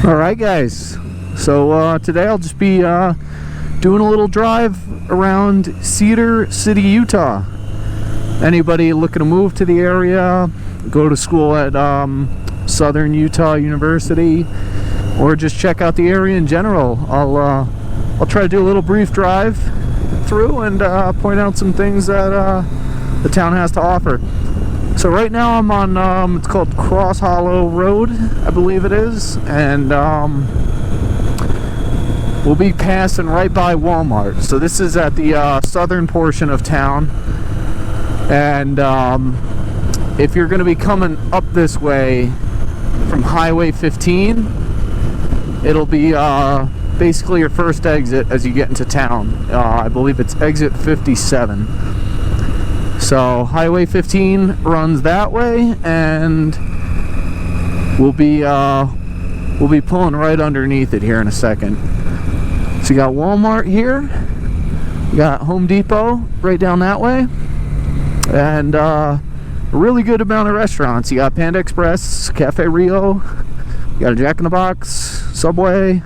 Alright guys, so today I'll just be doing a little drive around Cedar City, Utah. Anybody looking to move to the area, go to school at Southern Utah University, or just check out the area in general, I'll try to do a little brief drive through and point out some things that the town has to offer. So right now I'm on, it's called Cross Hollow Road, I believe it is, and we'll be passing right by Walmart. So this is at the southern portion of town, and if you're going to be coming up this way from Highway 15, it'll be basically your first exit as you get into town. I believe it's exit 57. So Highway 15 runs that way, and we'll be pulling right underneath it here in a second. So you got Walmart here, you got Home Depot right down that way, and a really good amount of restaurants. You got Panda Express, Cafe Rio, you got a Jack in the Box, Subway,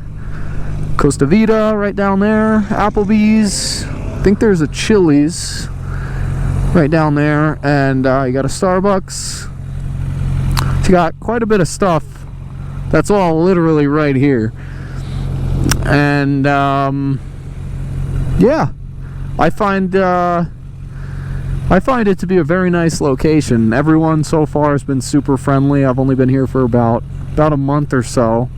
Costa Vida right down there, Applebee's. I think there's a Chili's right down there, and you got a Starbucks. So you got quite a bit of stuff. That's all literally right here. And yeah, I find it to be a very nice location. Everyone so far has been super friendly. I've only been here for about a month or so,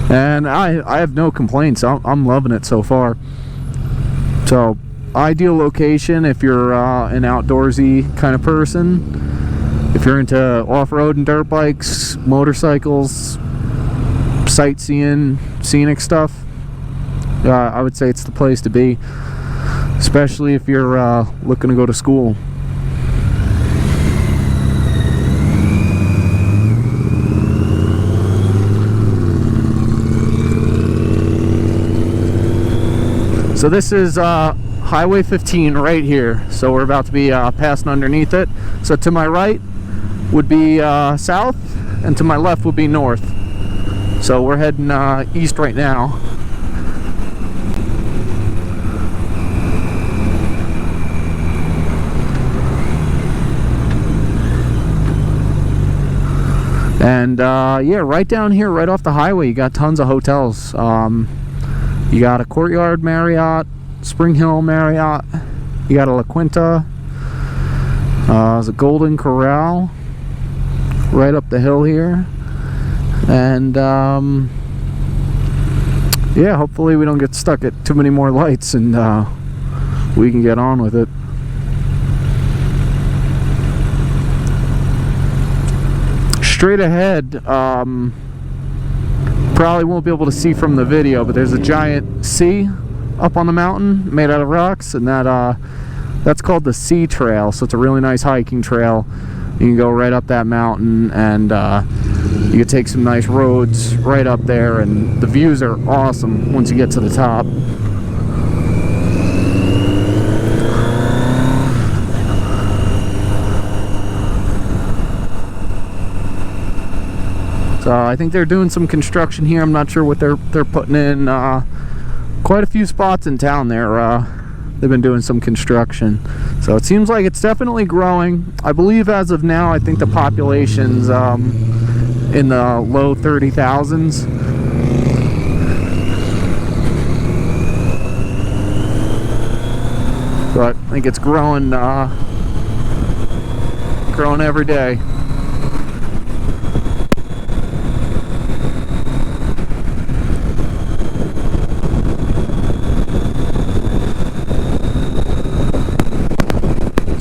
and I have no complaints. I'm loving it so far. So ideal location if you're an outdoorsy kind of person. If you're into off-road and dirt bikes, motorcycles, sightseeing, scenic stuff, I would say it's the place to be, especially if you're looking to go to school. So this is Highway 15 right here. So we're about to be passing underneath it. So to my right would be south, and to my left would be north. So we're heading east right now. And yeah, right down here, right off the highway, you got tons of hotels. You got a Courtyard Marriott, Spring Hill Marriott, you got a La Quinta, there's a Golden Corral right up the hill here, and yeah, hopefully we don't get stuck at too many more lights, and we can get on with it. Straight ahead, probably won't be able to see from the video, but there's a giant sea up on the mountain made out of rocks, and that's called the Sea Trail. So it's a really nice hiking trail. You can go right up that mountain, and you can take some nice roads right up there, and the views are awesome once you get to the top. So I think they're doing some construction here. I'm not sure what they're putting in. Quite a few spots in town there. They've been doing some construction. So it seems like it's definitely growing. I believe as of now, I think the population's in the low 30,000s. But I think it's growing every day.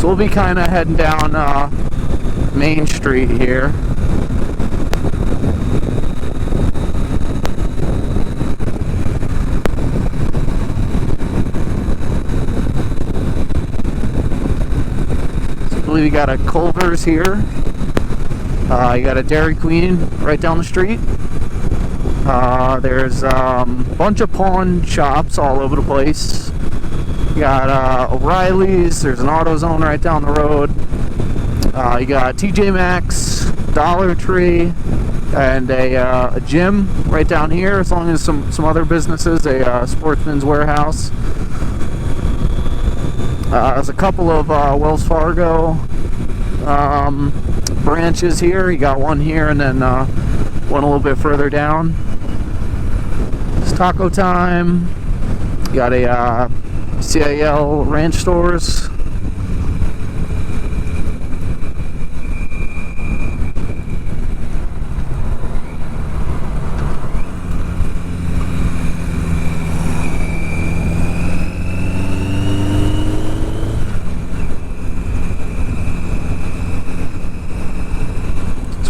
We'll be kind of heading down Main Street here. So I believe you got a Culver's here. You got a Dairy Queen right down the street. There's a bunch of pawn shops all over the place. You got O'Reilly's, there's an AutoZone right down the road. You got TJ Maxx, Dollar Tree, and a gym right down here, as long as some other businesses, a Sportsman's Warehouse. There's a couple of Wells Fargo branches here. You got one here and then one a little bit further down. It's Taco Time. You got a CIL ranch stores.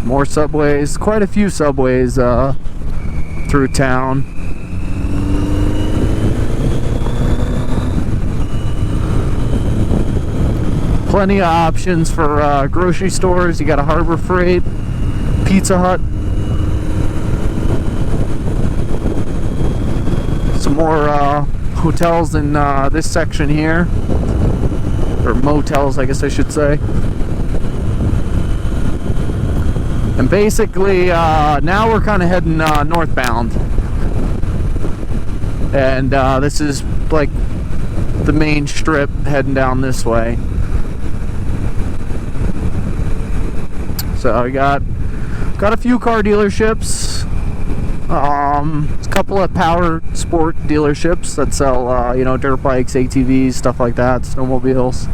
More subways, quite a few subways through town. Plenty of options for grocery stores. You got a Harbor Freight, Pizza Hut. Some more hotels in this section here, or motels, I guess I should say. And basically, now we're kind of heading northbound. And this is like the main strip heading down this way. So we got a few car dealerships. A couple of power sport dealerships that sell, you know, dirt bikes, ATVs, stuff like that, snowmobiles.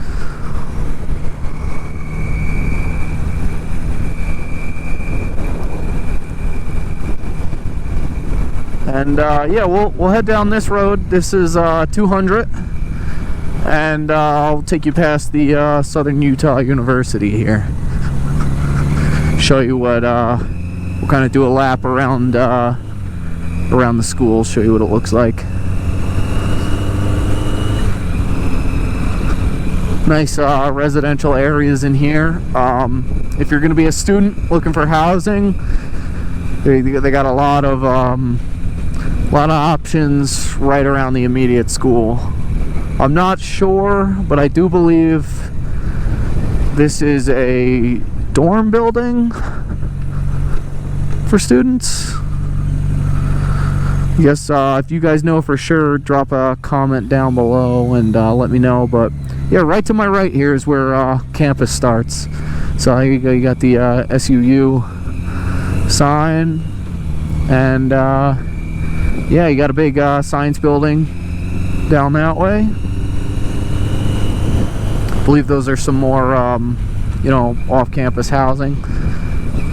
And yeah, we'll head down this road. This is 200, and I'll take you past the Southern Utah University here. Show you what we'll kind of do a lap around around the school. Show you what it looks like. Nice residential areas in here. If you're going to be a student looking for housing, they got a lot of options right around the immediate school. I'm not sure, but I do believe this is a dorm building for students. Yes, if you guys know for sure, drop a comment down below and let me know. But yeah, right to my right here is where campus starts. So you got the SUU sign, and yeah, you got a big science building down that way. I believe those are some more, you know, off-campus housing.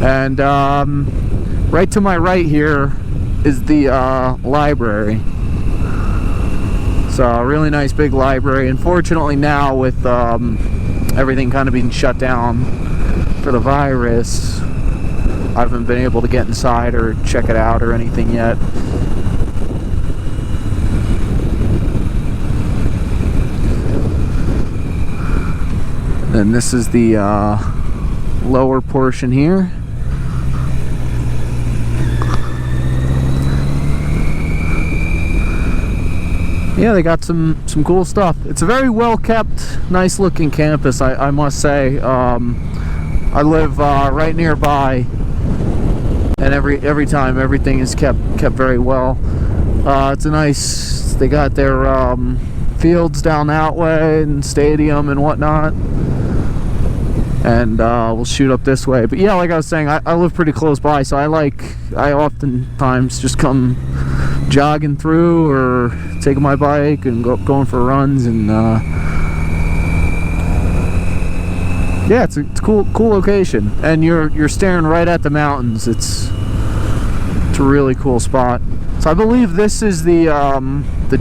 And right to my right here is the library. So a really nice big library. Unfortunately now with everything kind of being shut down for the virus, I haven't been able to get inside or check it out or anything yet. And this is the lower portion here. Yeah, they got some cool stuff. It's a very well kept, nice looking campus, I must say. I live right nearby, and every time everything is kept very well. It's a nice. They got their fields down that way and stadium and whatnot. And we'll shoot up this way. But yeah, like I was saying, I live pretty close by, so I oftentimes just come jogging through or taking my bike and going for runs. And yeah, it's a cool location, and you're staring right at the mountains. It's a really cool spot. So I believe this is the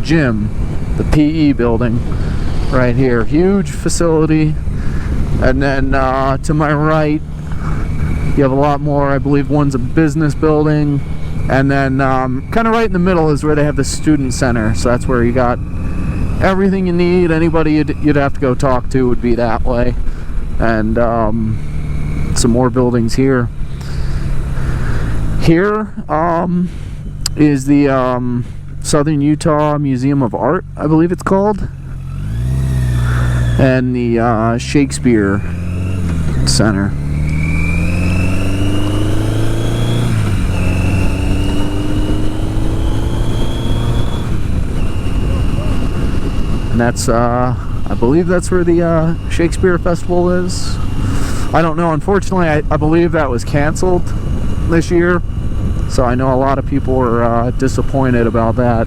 gym, the PE building right here. Huge facility. And then to my right, you have a lot more. I believe one's a business building. And then kind of right in the middle is where they have the student center. So that's where you got everything you need. Anybody you'd have to go talk to would be that way. And some more buildings here. Here is the Southern Utah Museum of Art, I believe it's called. And the Shakespeare Center. And that's, I believe that's where the Shakespeare Festival is. I don't know. Unfortunately, I believe that was canceled this year. So I know a lot of people were disappointed about that.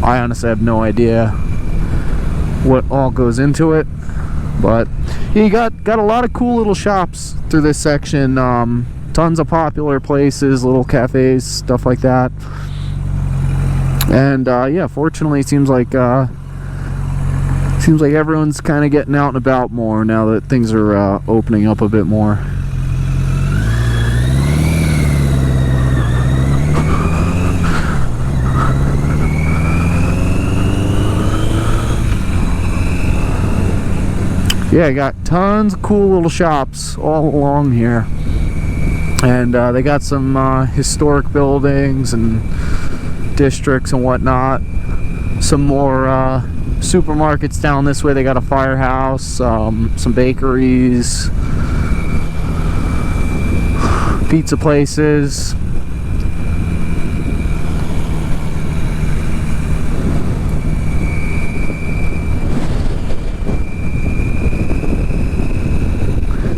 I honestly have no idea what all goes into it. But you got a lot of cool little shops through this section. Tons of popular places, little cafes, stuff like that. And yeah, fortunately, it seems like everyone's kind of getting out and about more now that things are opening up a bit more. Yeah, got tons of cool little shops all along here, and they got some historic buildings and districts and whatnot. Some more supermarkets down this way. They got a firehouse, some bakeries, pizza places.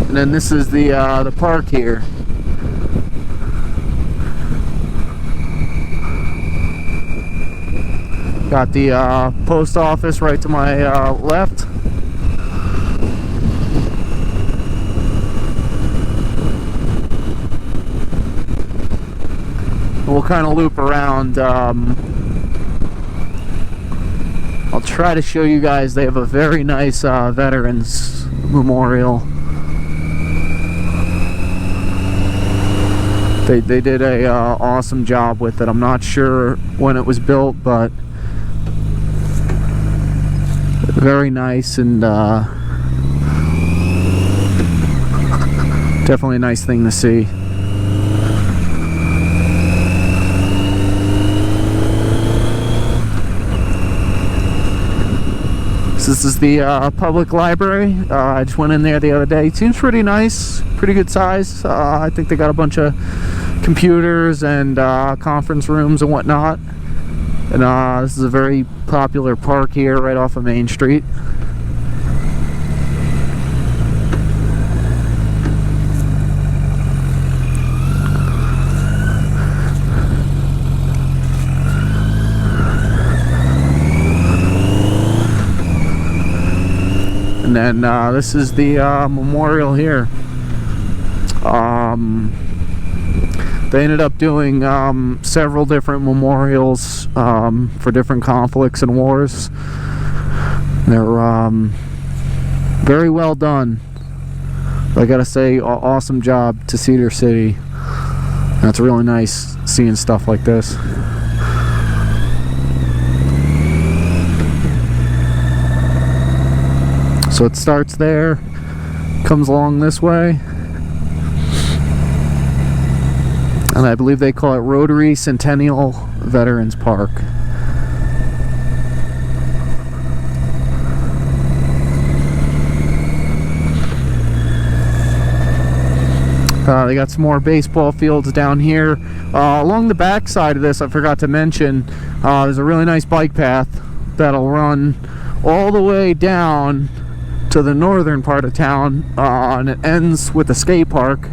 And then this is the park here. Got the post office right to my left. We'll kind of loop around. I'll try to show you guys. They have a very nice Veterans Memorial. They did a awesome job with it. I'm not sure when it was built, but very nice, and definitely a nice thing to see. This is the public library. I just went in there the other day. It seems pretty nice, pretty good size. I think they got a bunch of computers and conference rooms and whatnot. And this is a very popular park here right off of Main Street. And then this is the memorial here. They ended up doing several different memorials for different conflicts and wars. They're very well done. I gotta say, awesome job to Cedar City. That's really nice seeing stuff like this. So it starts there, comes along this way, and I believe they call it Rotary Centennial Veterans Park. They got some more baseball fields down here. Along the back side of this, I forgot to mention, there's a really nice bike path that'll run all the way down to the northern part of town, and it ends with a skate park.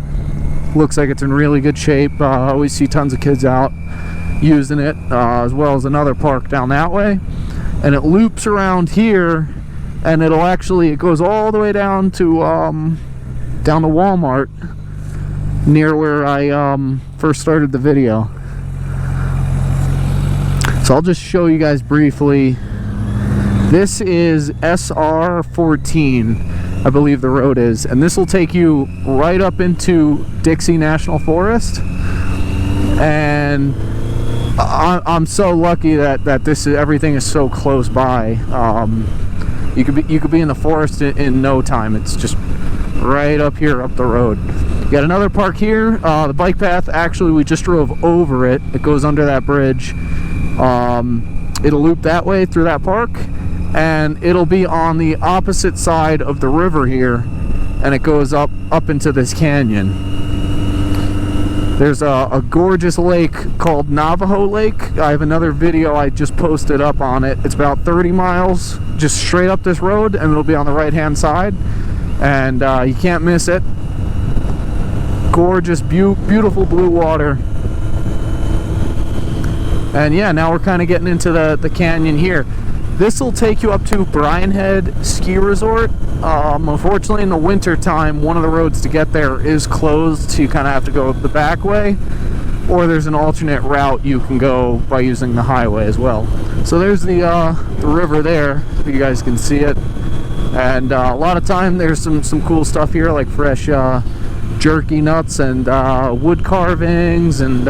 Looks like it's in really good shape. I always see tons of kids out using it, as well as another park down that way. And it loops around here, and it goes all the way down to Walmart, near where I first started the video. So I'll just show you guys briefly. This is SR 14, I believe the road is, and this will take you right up into Dixie National Forest. And I'm so lucky that everything is so close by. You could be in the forest in no time. It's just right up here, up the road. You got another park here. The bike path, actually, we just drove over it. It goes under that bridge. It'll loop that way through that park, and it'll be on the opposite side of the river here, and it goes up into this canyon. There's a gorgeous lake called Navajo Lake. I have another video I just posted up on it. It's about 30 miles just straight up this road, and it'll be on the right hand side, and you can't miss it. Gorgeous, beautiful blue water. And yeah, now we're kind of getting into the canyon here. This will take you up to Bryan Head Ski Resort. Unfortunately, in the winter time, one of the roads to get there is closed, so you kind of have to go the back way, or there's an alternate route you can go by using the highway as well. So there's the river there, you guys can see it. And a lot of time there's some cool stuff here, like fresh jerky nuts and wood carvings and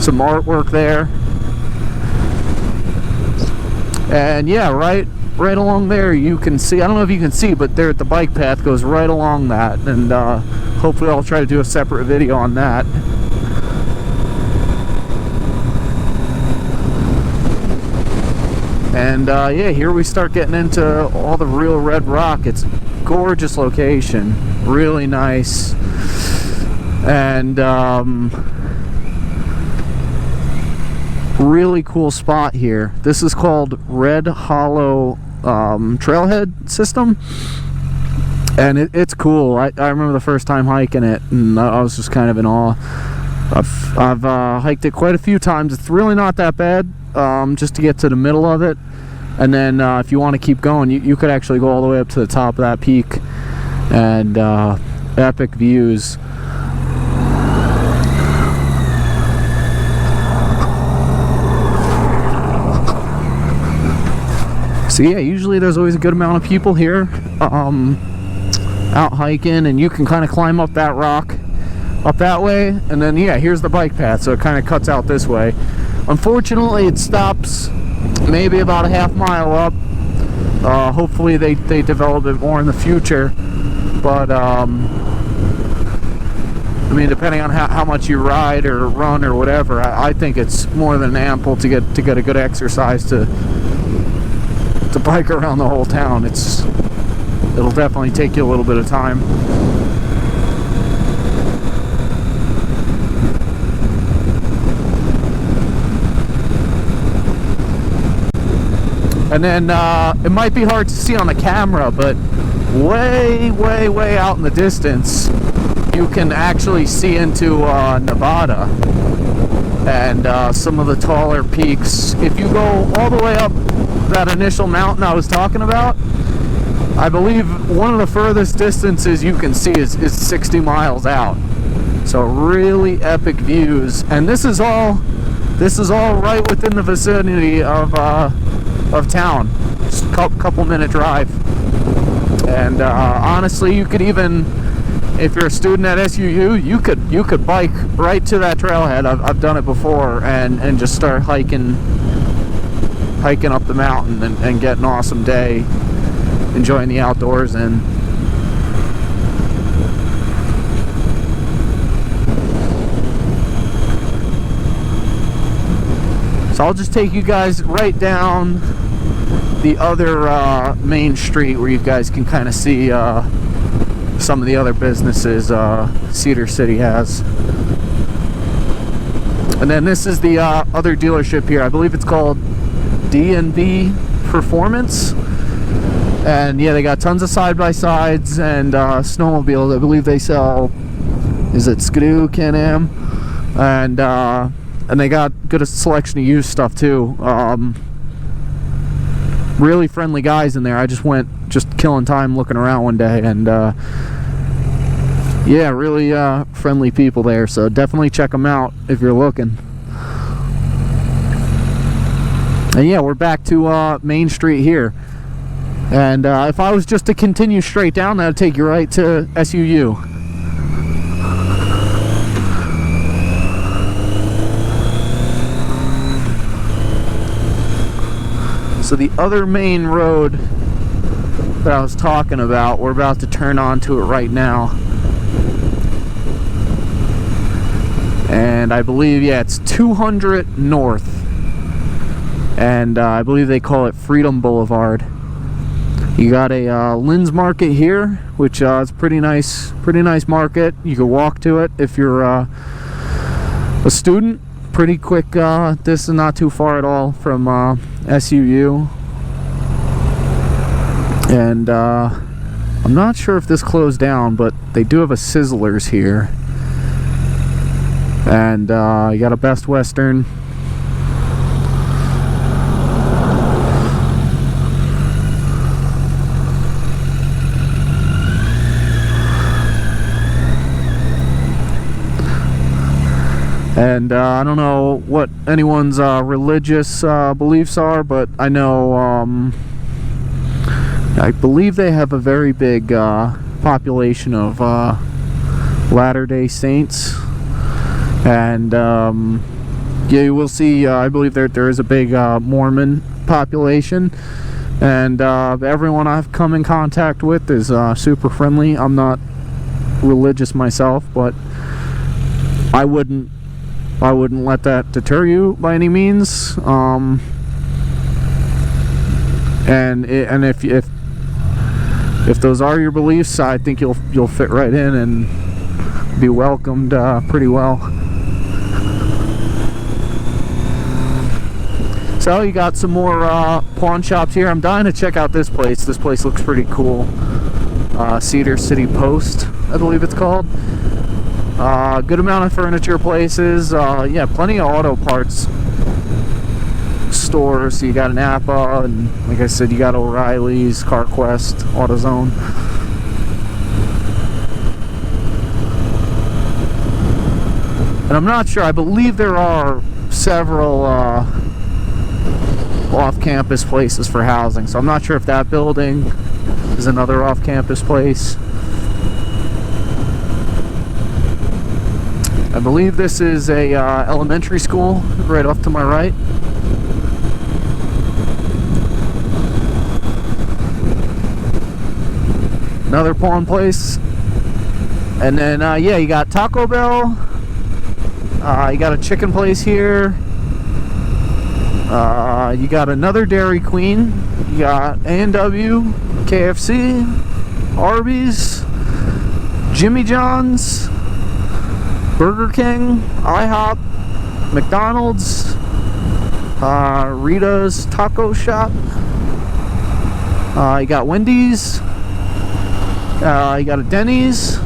some artwork there. And yeah, right along there you can see, I don't know if you can see, but there the bike path goes right along that, and hopefully I'll try to do a separate video on that. And yeah, here we start getting into all the real red rock. It's a gorgeous location, really nice. And really cool spot here. This is called Red Hollow Trailhead System, and it's cool. I remember the first time hiking it, and I was just kind of in awe. I've hiked it quite a few times. It's really not that bad, just to get to the middle of it, and then if you want to keep going, you could actually go all the way up to the top of that peak, and epic views. So yeah, usually there's always a good amount of people here out hiking, and you can kind of climb up that rock up that way, and then yeah, here's the bike path, so it kind of cuts out this way. Unfortunately, it stops maybe about a half-mile up. Hopefully they develop it more in the future, but I mean, depending on how much you ride or run or whatever, I think it's more than ample to get a good exercise to bike around the whole town. It'll definitely take you a little bit of time. And then it might be hard to see on the camera, but way out in the distance you can actually see into Nevada and some of the taller peaks. If you go all the way up that initial mountain I was talking about, I believe one of the furthest distances you can see is 60 miles out. So really epic views, and this is all right within the vicinity of town, just a couple minute drive. And honestly, you could even, if you're a student at SUU, you could bike right to that trailhead. I've done it before, and just start hiking up the mountain and get an awesome day, enjoying the outdoors. And so I'll just take you guys right down the other main street where you guys can kind of see some of the other businesses Cedar City has. And then this is the other dealership here. I believe it's called D&B Performance. And yeah, they got tons of side-by-sides and snowmobiles. I believe they sell, is it Skidoo, Can-Am? And they got good selection of used stuff too. Really friendly guys in there. I just went killing time looking around one day, and yeah, really friendly people there. So definitely check them out if you're looking. And yeah, we're back to Main Street here. And if I was just to continue straight down, that would take you right to SUU. So the other main road that I was talking about, we're about to turn onto it right now. And I believe, yeah, it's 200 North. And I believe they call it Freedom Boulevard. You got a Lynn's Market here, which is pretty nice market. You can walk to it if you're a student. Pretty quick distance, not too far at all from SUU. And I'm not sure if this closed down, but they do have a Sizzlers here. And you got a Best Western. And I don't know what anyone's religious beliefs are, but I know I believe they have a very big population of Latter-day Saints. And yeah, you will see, I believe there is a big Mormon population. And everyone I've come in contact with is super friendly. I'm not religious myself, but I wouldn't let that deter you by any means. And if those are your beliefs, I think you'll fit right in and be welcomed pretty well. So you got some more pawn shops here. I'm dying to check out this place. This place looks pretty cool. Cedar City Post, I believe it's called. Good amount of furniture places. Yeah, plenty of auto parts stores. So you got an Napa, and like I said, you got O'Reilly's, CarQuest, AutoZone. And I'm not sure. I believe there are several off-campus places for housing. So I'm not sure if that building is another off-campus place. I believe this is a elementary school right off to my right. Another pawn place. And then, yeah, you got Taco Bell. You got a chicken place here. You got another Dairy Queen. You got A&W, KFC, Arby's, Jimmy John's, Burger King, IHOP, McDonald's, Rita's Taco Shop. You got Wendy's. You got a Denny's.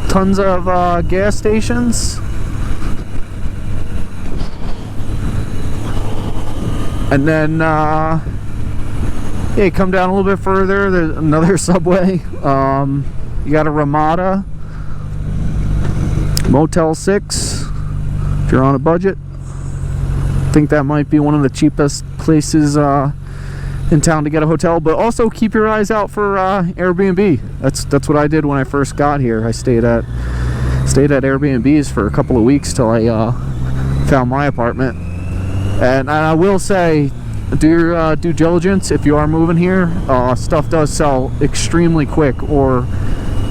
Tons of gas stations. And then, yeah, you come down a little bit further, there's another Subway. You got a Ramada, Motel 6, if you're on a budget. I think that might be one of the cheapest places in town to get a hotel. But also keep your eyes out for Airbnb. That's what I did when I first got here. I stayed at Airbnbs for a couple of weeks till I found my apartment. And I will say, do your due diligence if you are moving here. Stuff does sell extremely quick or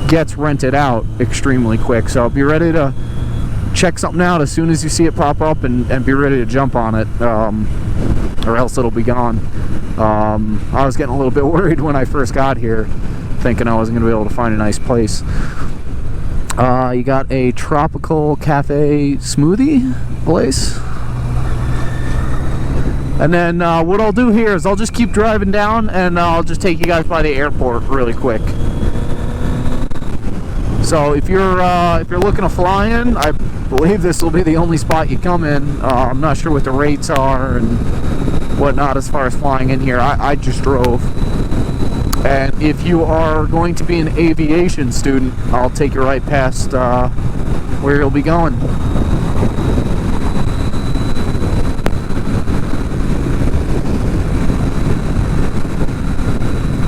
gets rented out extremely quick. So be ready to check something out as soon as you see it pop up, and be ready to jump on it, or else it'll be gone. I was getting a little bit worried when I first got here, thinking I wasn't going to be able to find a nice place. You got a tropical cafe smoothie place. And then what I'll do here is I'll just keep driving down, and I'll just take you guys by the airport really quick. So if you're looking to fly in, I believe this will be the only spot you come in. I'm not sure what the rates are and whatnot as far as flying in here. I just drove. And if you are going to be an aviation student, I'll take you right past where you'll be going.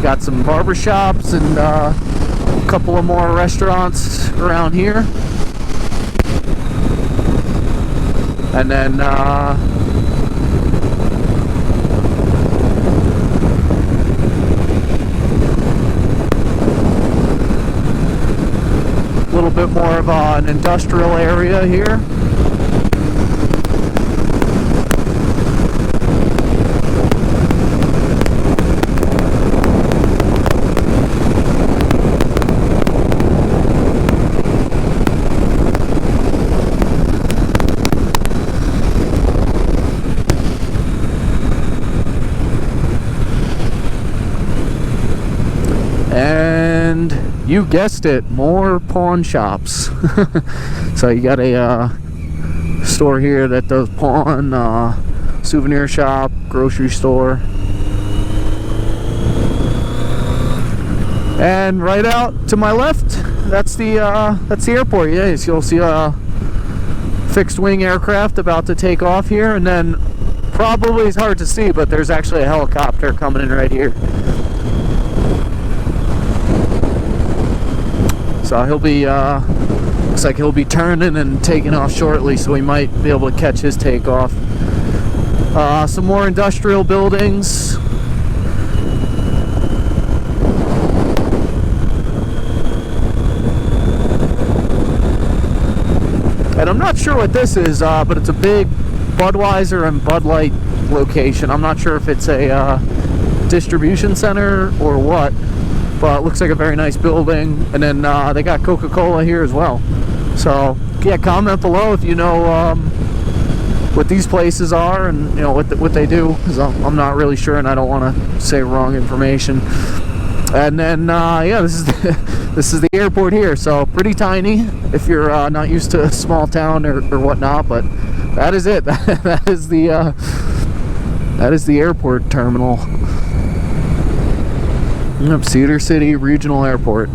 Got some barbershops and a couple of more restaurants around here. And then a little bit more of an industrial area here. and you guessed it, more pawn shops. So you got a store here that does pawn, souvenir shop, grocery store. And right out to my left, that's the airport. Yeah, so you'll see a fixed wing aircraft about to take off here, and then probably it's hard to see, but there's actually a helicopter coming in right here. So he'll be looks like he'll be turning and taking off shortly, so we might be able to catch his takeoff. Some more industrial buildings. And I'm not sure what this is, but it's a big Budweiser and Bud Light location. I'm not sure if it's a distribution center or what, but it looks like a very nice building. And then they got Coca-Cola here as well. So yeah, comment below if you know what these places are and you know what they do, because I'm not really sure and I don't want to say wrong information. And then yeah, this is the airport here, so pretty tiny if you're not used to a small town or whatnot, but that is it. that is the airport terminal. Yep, Cedar City Regional Airport.